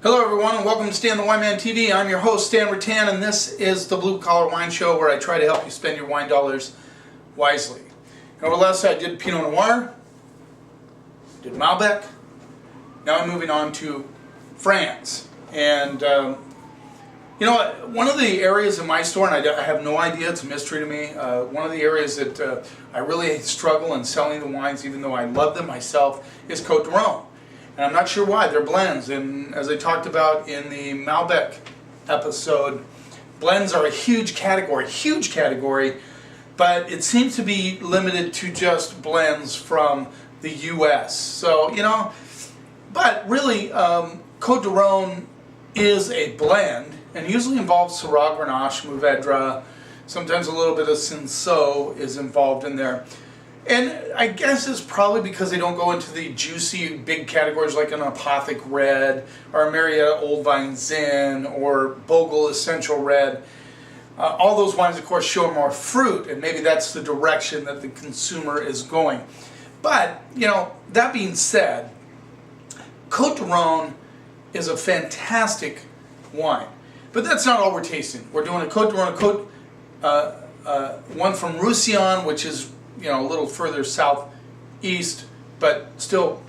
Hello everyone and welcome to Stan the Wine Man TV. I'm your host Stan Rattan and this is the Blue Collar Wine Show where I try to help you spend your wine dollars wisely. And over the last I did Pinot Noir, did Malbec, now I'm moving on to France. And you know what, one of the areas in my store, and I have no idea, it's a mystery to me, one of the areas that I really struggle in selling the wines even though I love them myself is Cotes-Du-Rhone. And I'm not sure why, they're blends, and as I talked about in the Malbec episode, blends are a huge category, but it seems to be limited to just blends from the US. So, you know, but really, Cotes-Du-Rhone is a blend, and usually involves Syrah, Grenache, Mourvedre, sometimes a little bit of Cinsault is involved in there. And I guess it's probably because they don't go into the juicy big categories like an Apothic Red or a Marietta Old Vine Zin or Bogle Essential Red. All those wines, of course, show more fruit, and maybe that's the direction that the consumer is going. But, you know, that being said, Cotes-Du-Rhone is a fantastic wine. But that's not all we're tasting. We're doing a Cotes-Du-Rhone, one from Roussillon, which is, you know, a little further southeast, but still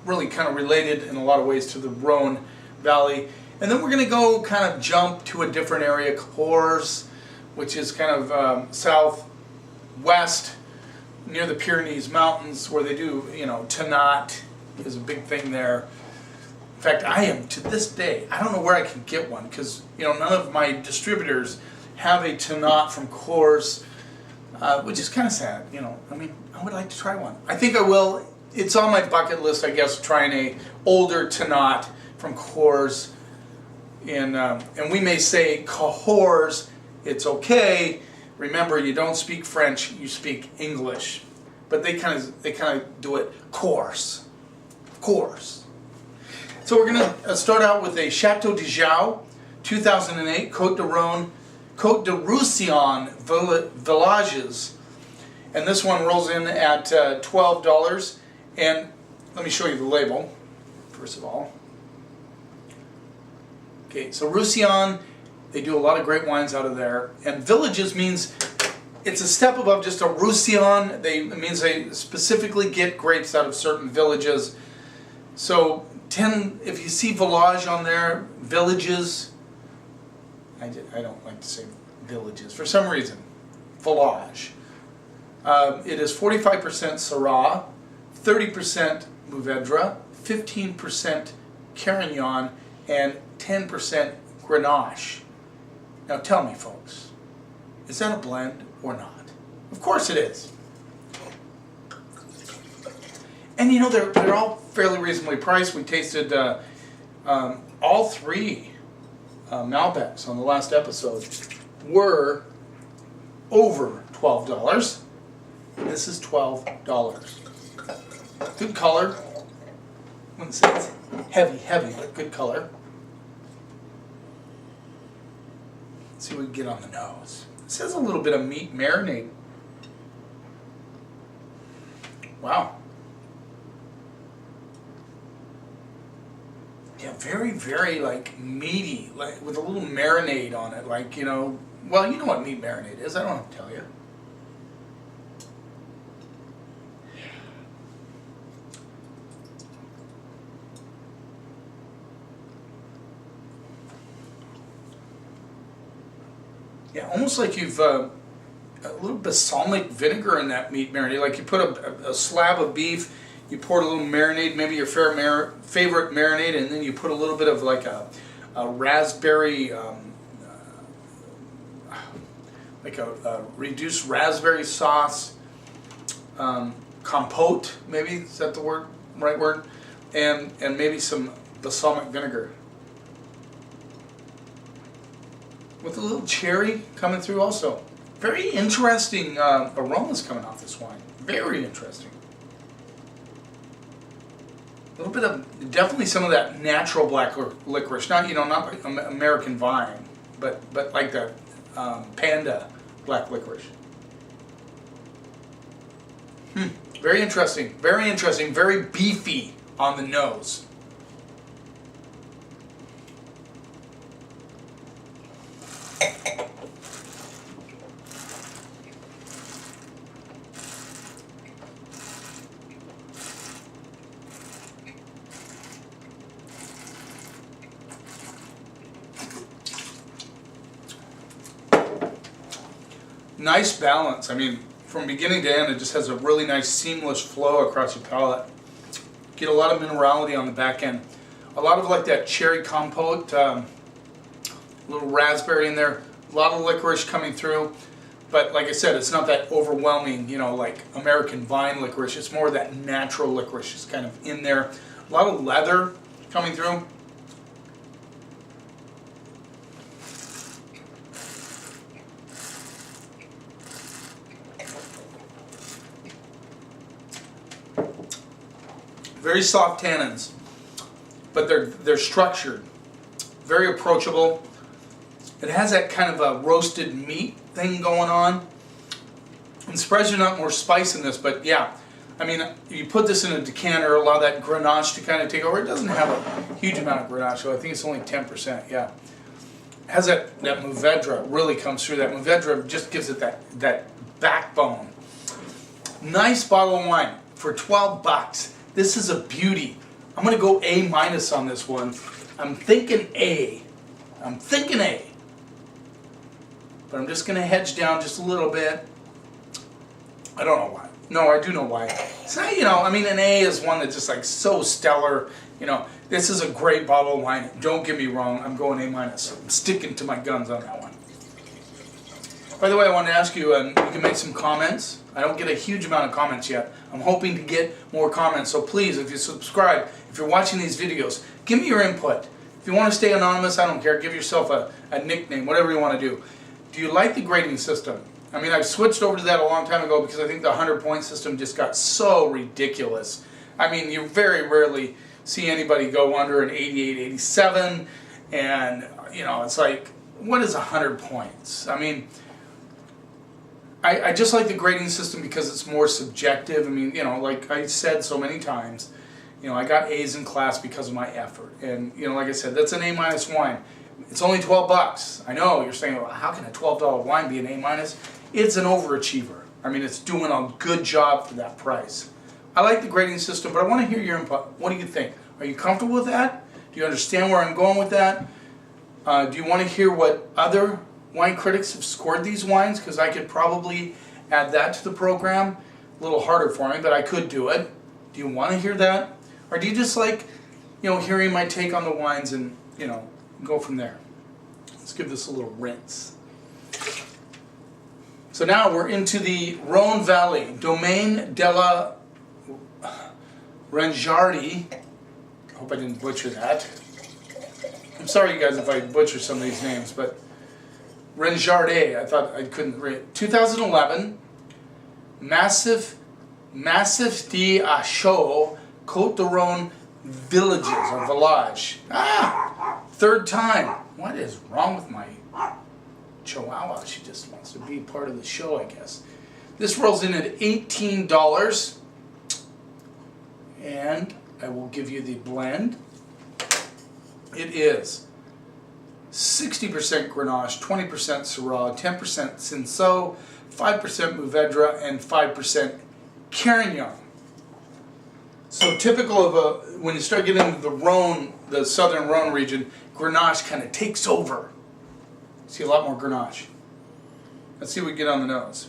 really kind of related in a lot of ways to the Rhone Valley. And then we're going to go kind of jump to a different area, Cahors, which is kind of southwest near the Pyrenees Mountains, where they do, you know, Tannat is a big thing there. In fact, I am, to this day, I don't know where I can get one, because, you know, none of my distributors have a Tannat from Cahors. Which is kind of sad, you know. I mean, I would like to try one. I think I will. It's on my bucket list, I guess, trying a older Tannat from Cahors. And we may say Cahors, it's okay. Remember, you don't speak French, you speak English. But they kind of do it Cahors. Cahors. So we're going to start out with a Chateau de Jao, 2008, Cotes-du-Rhone, Cotes-du-Roussillon Villages, and this one rolls in at $12. And let me show you the label first of all. Okay, so Roussillon, they do a lot of great wines out of there, and villages means it's a step above just a Roussillon. It means they specifically get grapes out of certain villages. So if you see village on there, villages. I don't like to say villages for some reason. Village. It is 45% Syrah, 30% Mourvedre, 15% Carignan, and 10% Grenache. Now tell me, folks, is that a blend or not? Of course it is. And you know, they're all fairly reasonably priced. We tasted all three Malbecs on the last episode were over $12. This is $12. Good color. I wouldn't say it's heavy, but good color. Let's see what we can get on the nose. It says a little bit of meat marinade. Wow. Yeah, very like meaty, like with a little marinade on it, like, you know, well, you know what meat marinade is, I don't have to tell you. Yeah, almost like you've a little balsamic vinegar in that meat marinade, like you put a slab of beef, you pour a little marinade, maybe your favorite marinade, and then you put a little bit of like a raspberry, like a reduced raspberry sauce, compote, maybe, is that the right word? And maybe some balsamic vinegar. With a little cherry coming through also. Very interesting aromas coming off this wine. Very interesting. A little bit of, definitely some of that natural black licorice, not, you know, not like American vine, but like that Panda black licorice. Very interesting, very beefy on the nose. Nice balance. I mean, from beginning to end, it just has a really nice seamless flow across your palate. Get a lot of minerality on the back end. A lot of like that cherry compote, little raspberry in there. A lot of licorice coming through. But like I said, it's not that overwhelming, you know, like American vine licorice. It's more that natural licorice is kind of in there. A lot of leather coming through. Very soft tannins, but they're structured. Very approachable. It has that kind of a roasted meat thing going on. I'm surprised there's not more spice in this, but yeah. I mean, you put this in a decanter, allow that Grenache to kind of take over. It doesn't have a huge amount of Grenache, so I think it's only 10%, yeah. It has that Mourvedre really comes through. That Mourvedre just gives it that backbone. Nice bottle of wine for 12 bucks. This is a beauty. I'm going to go A- on this one. I'm thinking A. But I'm just going to hedge down just a little bit. I don't know why. No, I do know why. It's not, you know, I mean, an A is one that's just like so stellar. You know, this is a great bottle of wine. Don't get me wrong. I'm going A-. I'm sticking to my guns on that one. By the way, I wanted to ask you, you can make some comments. I don't get a huge amount of comments yet. I'm hoping to get more comments. So please, if you subscribe, if you're watching these videos, give me your input. If you want to stay anonymous, I don't care. Give yourself a nickname, whatever you want to do. Do you like the grading system? I mean, I've switched over to that a long time ago because I think the 100-point system just got so ridiculous. I mean, you very rarely see anybody go under an 88, 87, and, you know, it's like, what is 100 points? I mean, I just like the grading system because it's more subjective. I mean, you know, like I said so many times, you know, I got A's in class because of my effort. And, you know, like I said, that's an A- wine. It's only 12 bucks. I know, you're saying, well, how can a $12 wine be an A-? It's an overachiever. I mean, it's doing a good job for that price. I like the grading system, but I want to hear your input. What do you think? Are you comfortable with that? Do you understand where I'm going with that? Do you want to hear what other wine critics have scored these wines? Because I could probably add that to the program. A little harder for me, but I could do it. Do you want to hear that? Or do you just like, you know, hearing my take on the wines and, you know, go from there? Let's give this a little rinse. So now we're into the Rhone Valley, Domaine della Rangiardi. I hope I didn't butcher that. I'm sorry, you guys, if I butcher some of these names, but Rangiardi, I thought I couldn't read. 2011, Massif d'Achaux, Cotes-Du-Rhone Villages, or Village. Third time. What is wrong with my Chihuahua? She just wants to be part of the show, I guess. This rolls in at $18. And I will give you the blend. It is 60% Grenache, 20% Syrah, 10% Cinsault, 5% Mourvedre, and 5% Carignan. So typical of when you start getting into the Rhone, the southern Rhone region, Grenache kind of takes over. See a lot more Grenache. Let's see what we get on the nose.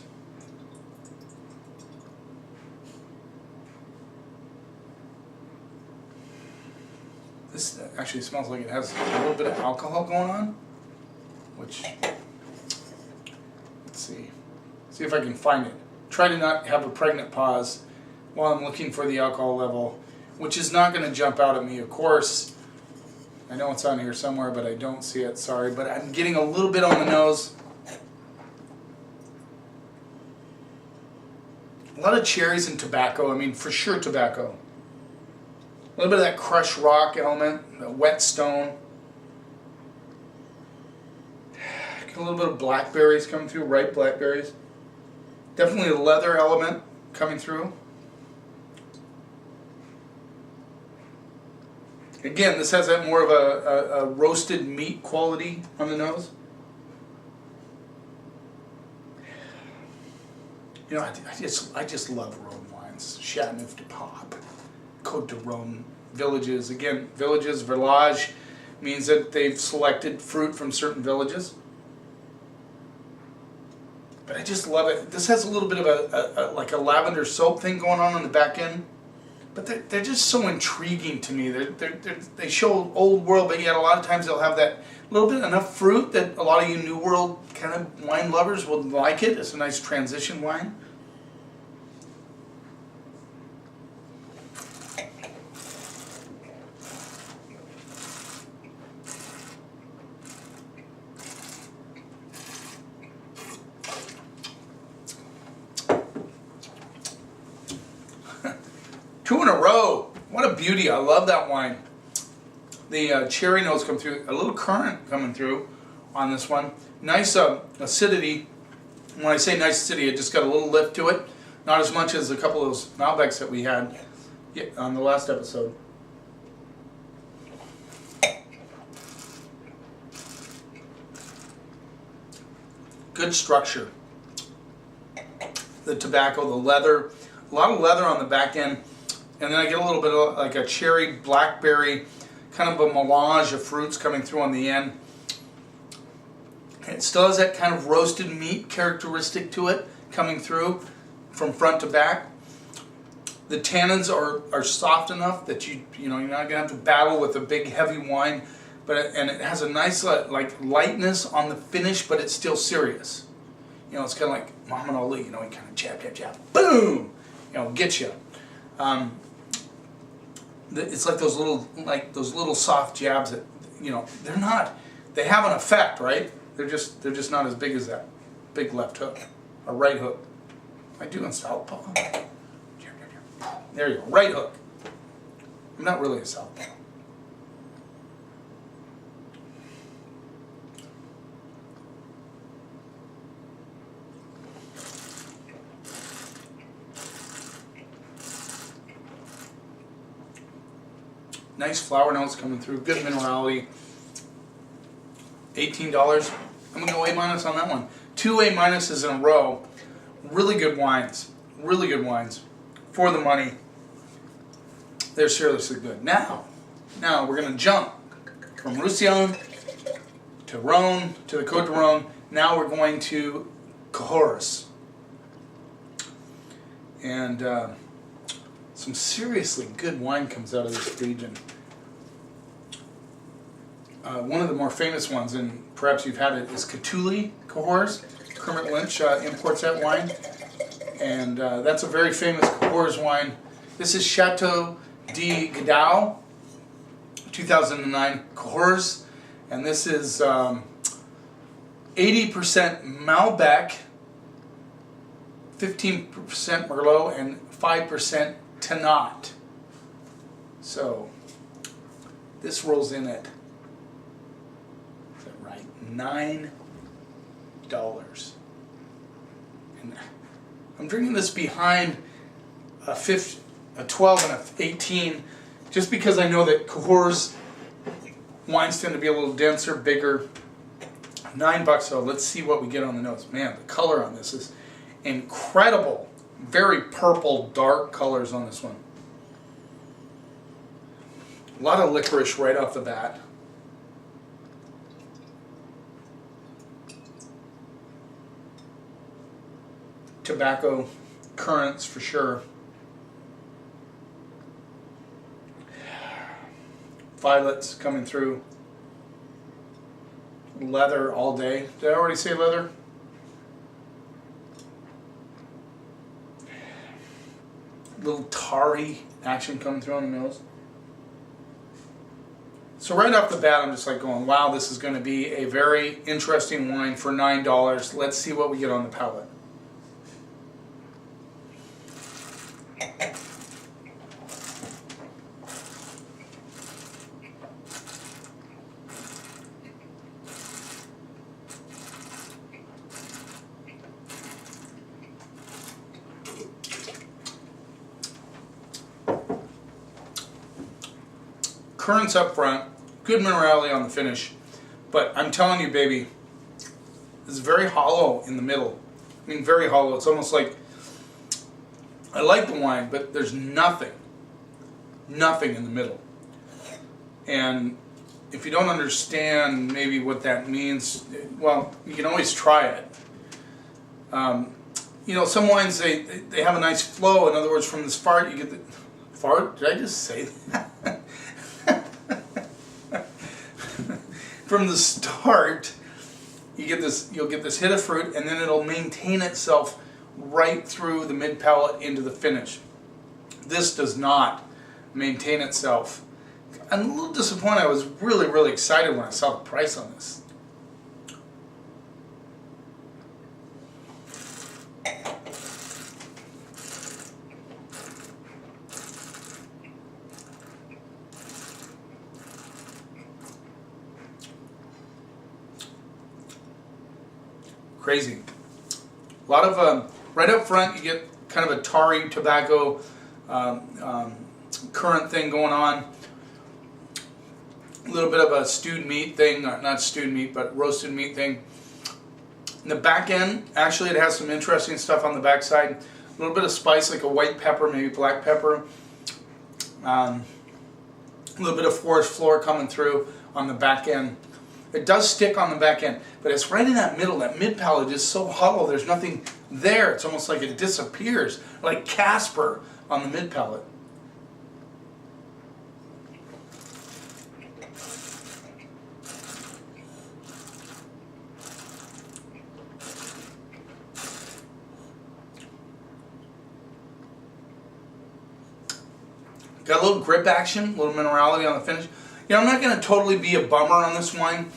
This actually smells like it has a little bit of alcohol going on, which, let's see if I can find it. Try to not have a pregnant pause while I'm looking for the alcohol level, which is not going to jump out at me, of course. I know it's on here somewhere, but I don't see it, sorry. But I'm getting a little bit on the nose. A lot of cherries and tobacco, I mean, for sure tobacco. A little bit of that crushed rock element, the wet stone. Get a little bit of blackberries coming through, ripe blackberries. Definitely a leather element coming through. Again, this has that more of a roasted meat quality on the nose. You know, I just love Rhone wines. Chateauneuf du Pape, Cotes-Du-Rhone villages. Again, villages, village, means that they've selected fruit from certain villages. But I just love it. This has a little bit of like a lavender soap thing going on the back end. But they're just so intriguing to me. They show old world, but yet a lot of times they'll have that little bit enough fruit that a lot of you new world kind of wine lovers will like it. It's a nice transition wine. Two in a row. What a beauty. I love that wine. The cherry notes come through. A little currant coming through on this one. Nice acidity. When I say nice acidity, it just got a little lift to it. Not as much as a couple of those Malbecs that we had on the last episode. Good structure. The tobacco, the leather. A lot of leather on the back end. And then I get a little bit of like a cherry, blackberry, kind of a melange of fruits coming through on the end. It still has that kind of roasted meat characteristic to it coming through from front to back. The tannins are soft enough that you're not going to have to battle with a big heavy wine, and it has a nice like lightness on the finish, but it's still serious. It's kind of like Muhammad Ali. He kind of jab, jab, jab, boom. Get you. It's like those little soft jabs that they're not. They have an effect, right? They're just not as big as that big left hook or right hook. Am I doing southpaw? There you go, right hook. I'm not really a southpaw. Nice flower notes coming through, good minerality. $18. I'm going to go A- on that one. 2 A- in a row. Really good wines. Really good wines. For the money. They're seriously good. Now we're going to jump from Roussillon to Rhone, to the Cotes-Du-Rhone. Now we're going to Cahors. And some seriously good wine comes out of this region. One of the more famous ones, and perhaps you've had it, is Cahors. Kermit Lynch imports that wine, and that's a very famous Cahors wine. This is Chateau de Gadau, 2009 Cahors, and this is 80% Malbec, 15% Merlot, and 5% Tannat. So this rolls in at, is that right, $9. And I'm drinking this behind a 12 and a 18, just because I know that Cahors wines tend to be a little denser, bigger. $9, so let's see what we get on the nose. Man, the color on this is incredible. Very purple, dark colors on this one. A lot of licorice right off the bat. Tobacco, currants for sure. Violets coming through. Leather all day. Did I already say leather? Little tarry action coming through on the nose. So right off the bat, I'm just like going, wow, this is going to be a very interesting wine for $9. Let's see what we get on the palate. Currants up front, good minerality on the finish, but I'm telling you, baby, it's very hollow in the middle. I mean, very hollow. It's almost like, I like the wine, but there's nothing in the middle. And if you don't understand maybe what that means, well, you can always try it. You know, some wines, they have a nice flow. In other words, from this fart, you get the... Fart? Did I just say that? From the start, you'll get this hit of fruit, and then it'll maintain itself right through the mid palate into the finish. This does not maintain itself. I'm a little disappointed. I was really, really excited when I saw the price on this. Crazy. A lot of, right up front, you get kind of a tarry tobacco current thing going on. A little bit of a stewed meat thing, not stewed meat, but roasted meat thing. In the back end, actually it has some interesting stuff on the back side. A little bit of spice, like a white pepper, maybe black pepper. A little bit of forest floor coming through on the back end. It does stick on the back end, but it's right in that middle. That mid palate is so hollow, there's nothing there. It's almost like it disappears, like Casper on the mid palate. Got a little grip action, a little minerality on the finish. You know, I'm not going to totally be a bummer on this wine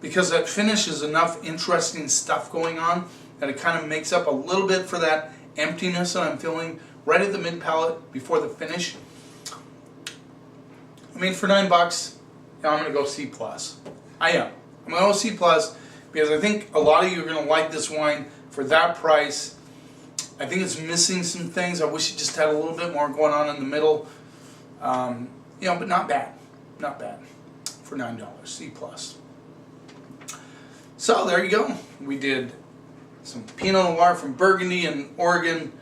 because that finish is enough interesting stuff going on that it kind of makes up a little bit for that emptiness that I'm feeling right at the mid palate before the finish. I mean, for $9, I'm going to go C+. I am. I'm going to go C+ because I think a lot of you are going to like this wine for that price. I think it's missing some things. I wish it just had a little bit more going on in the middle. You know, but not bad. Not bad for $9, C+. So there you go. We did some Pinot Noir from Burgundy and Oregon.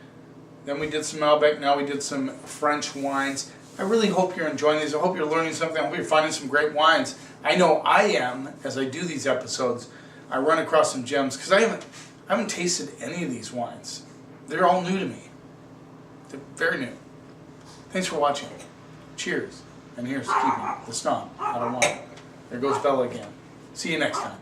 Then we did some Malbec. Now we did some French wines. I really hope you're enjoying these. I hope you're learning something. I hope you're finding some great wines. I know I am as I do these episodes. I run across some gems because I haven't tasted any of these wines. They're all new to me. They're very new. Thanks for watching. Cheers. And here's keeping the snob. I don't want it. There goes Bella again. See you next time.